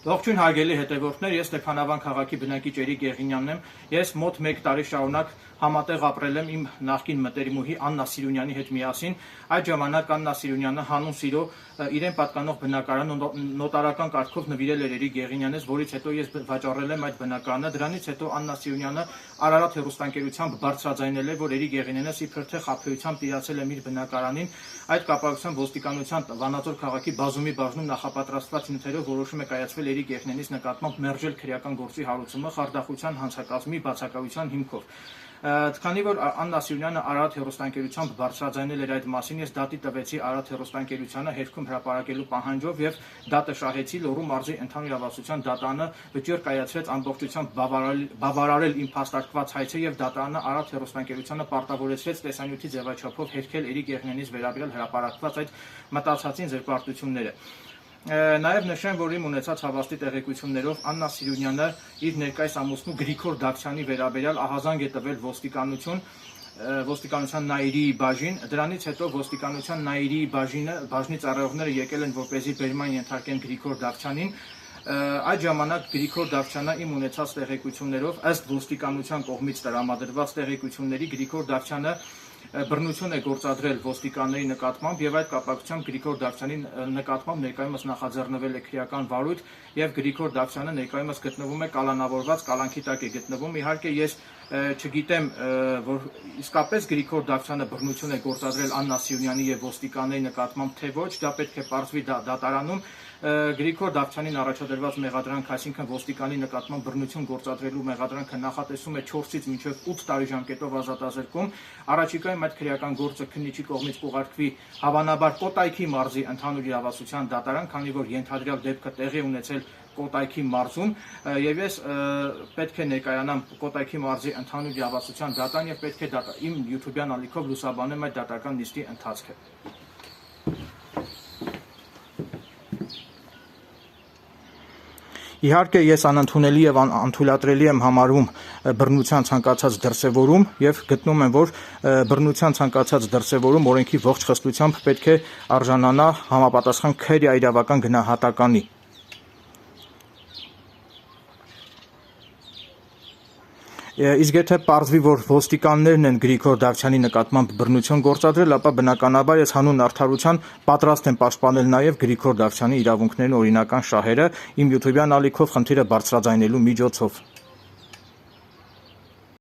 Ողջույն հարգելի հետևորդներ, ես Ստեփանավան քաղաքի բնակիչ Էրիկ Եղինյանն եմ։ Ես մոտ 1 տարի շարունակ համատեղ ապրել եմ իմ նախկին մտերիմուհի Աննա Սիրունյանի հետ միասին։ Այդ ժամանակ Աննա Սիրունյանը հանուն սիրո իրեն պատկանող բնակարանը նոտարական կարգով նվիրել էր Էրիկ Եղինյանից, որից հետո ես վաճառել եմ այդ բնակարանը։ Դրանից հետո Աննա Սիրունյանը Արարատ հեռուստաընկերությամբ բարձրաձայնել էր, որ Էրիկ Եղինյանը իբր թե խաբեությամբ տիրացել է իր բնակարանին։ Այդ կապակցությամբ ոստիկանության Վանաձոր քաղաքի բազումի բաժնում նախապատրաստված նյութերով որոշում է կայացվել Էրիկ Եղինյանից նկատմամբ մերժել քրեական գործի հարուցումը խարդախության հանցակազմի բացակայության հիմքով։ Քանի որ Աննա Սիրունյանը Արարատ հեռուստաընկերությամբ բարձրաձայնել էր այդ մասին, ես դատի տվեցի Արարատ հեռուստաընկերությանը հերքում հրապարակելու պահանջով եւ դատը շահեցի Լոռու մարզի ընդհանուր իրավասության դատարանը վճիռ կայացրեց ամբողջությամբ բավարարել իմ փաստարկված հայցը եւ դատարանը Արարատ հեռուստաընկերությանը պարտավորեցրեց տեսանյութի ձևաչափով հերքել Էրիկ Եղինյանից վերաբերյալ հրապարակված այդ մտածածին զրկարտությունները։ Նաև նշեմ, որ իմ ունեցած հավաստի տեղեկություններով Աննա Սիրունյանը իր ներկայիս ամուսնու Գրիգոր Դավթյանի վերաբերյալ ահազանգ է տվել ոստիկանության Նայիրի բաժին։ Դրանից հետո ոստիկանության Նայիրի բաժնի ծառայողները եկել են որպեսզի բերման ենթարկեն Գրիգոր Դավթյանին։ Այդ ժամանակ Գրիգոր Դավթյանը իմ ունեցած տեղեկություններով ըստ ոստիկանության կողմից տրամադրված տեղեկությունների Գրիգոր Դավթյանը բռնություն է գործադրել ոստիկանների նկատմամբ եւ այդ կապակցությամբ Գրիգոր Դավթյանի նկատմամբ ներկայումս նախաձեռնվել է քրեական վարույթ եւ Գրիգոր Դավթյանը ներկայումս գտնվում է կալանավորված կալանքի տակ է գտնվում։ Իհարկե ես չգիտեմ, որ իսկապես Գրիգոր Դավթյանը բռնություն է գործադրել Աննա Սիրունյանի եւ ոստիկանների նկատմամբ, թե ոչ, դա պետք է պարզվի դատարանում։ Գրիգոր Դավթյանին առաջադրված մեղադրանք, այսինքն ոստիկանի նկատմամբ բռնություն գործադրելու մեղադրանքը նախատեսում է 4-ից մինչև 8 տարի ժամկետով ազատազրկում։ Առաջիկայում այդ քրեական գործը քննիչի կողմից կուղարկվի հավանաբար Կոտայքի մարզի ընդհանուր իրավասության դատարան, քանի որ ենթադրյալ դեպքը տեղի ունեցել Կոտայքի մարզում, եւ ես պետք է ներկայանամ Կոտայքի մարզի ընդհանուր իրավասության դատարան եւ պետք է իմ YouTube-յան ալիքով լուսաբանեմ այդ դատական նիստի ընթացքը։ Իհարկե ես անընդունելի եւ անթույլատրելի եմ համարում բռնության ցանկացած դրսեւորում եւ գտնում եմ, որ բռնության ցանկացած դրսեւորում օրենքի ողջ խստությամբ պետք է արժանանա համապատասխան քրեա իրավական գնահատականի։ Իսկ եթե պարզվի, որ ոստիկաններն են Գրիգոր Դավթյանի նկատմամբ բռնություն գործադրել, ապա բնականաբար ես հանուն արդարության պատրաստ եմ պաշտպանել նաեւ Գրիգոր Դավթյանի իրավունքներն օրինական շահերը իմ YouTube-յան ալիքով խնդիրը բարձրաձայնելու միջոցով։